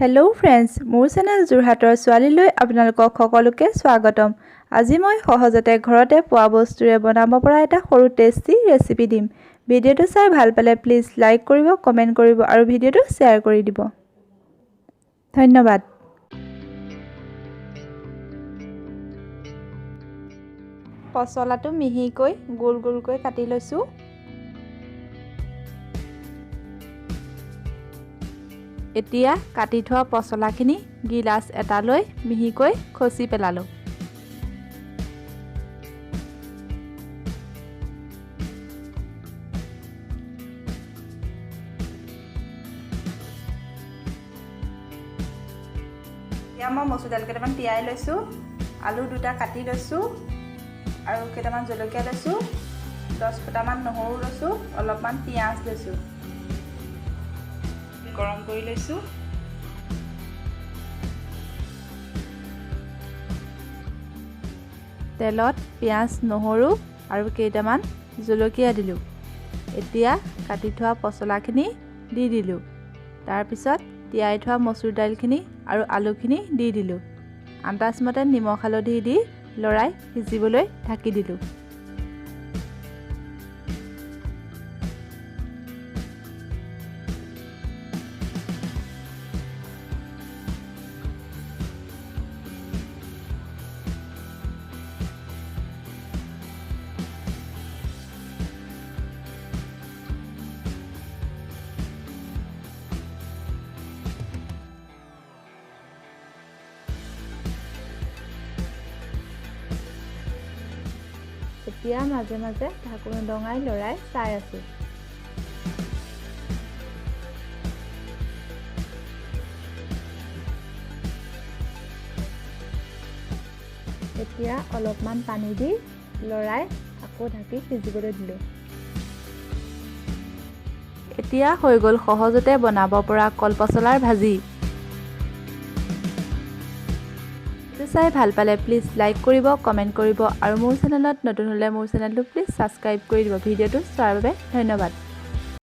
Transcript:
Hello friends मोर channel जोरहाटर ছোৱালীলৈ আপোনালোকক সকলোকে স্বাগতম। আজি মই সহজতে ঘৰতে পোৱা বস্তুৰে বনাব পৰা এটা সৰু টেস্টি ৰেচিপি দিম। ভিডিওটো চাই ভাল পালে প্লিজ লাইক কৰিব, কমেন্ট কৰিব আৰু ভিডিওটো শেয়াৰ কৰি দিব। ধন্যবাদ। পচলাটো মিহিকৈ গোল গোলকৈ কাটি লৈছো। এতিয়া কাটি থোৱা পচলাখিনি গিলাস এটালৈ মিহিকৈ খচি পেলালো। এতিয়া মই মচুৰ দাইল কেইটামান তিয়াই লৈছো, আলু দুটা কাটি লৈছো আৰু কেইটামান জলকীয়া লৈছো, 10 ফুটামান নহৰু লৈছো, অলপমান পিয়াজ লৈছো। গৰম কৰি লৈছো। তেলত পিয়াজ নহৰু আৰু কেইটামান জলকীয়া দিলো। এতিয়া কাটি থোৱা পচলাখিনি দি দিলো। তাৰ পিছত তিয়াই থোৱা মচুৰ দাইলখিনি আৰু আলুখিনি দি দিলো। আন্দাজমতে নিমখ হালধি দি লৰাই সিজিবলৈ ঢাকি দিলো। এতিয়া মাজে মাজে ঢাকোন ডঙাই লৰাই চাই আছো। এতিয়া অলপমান পানী দি লৰাই আকৌ ঢাকি সিজিবলৈ দিলো। এতিয়া হৈ গ'ল সহজতে বনাব পৰা কলপচলাৰ ভাজি। চাই ভাল পালে প্লিজ লাইক কৰিব, কমেন্ট কৰিব আৰু মোৰ চেনেলত নতুন হলে মোৰ চেনেলটো প্লিজ সাবস্ক্ৰাইব কৰি দিব। ভিডিওটো চোৱাৰ বাবে ধন্যবাদ।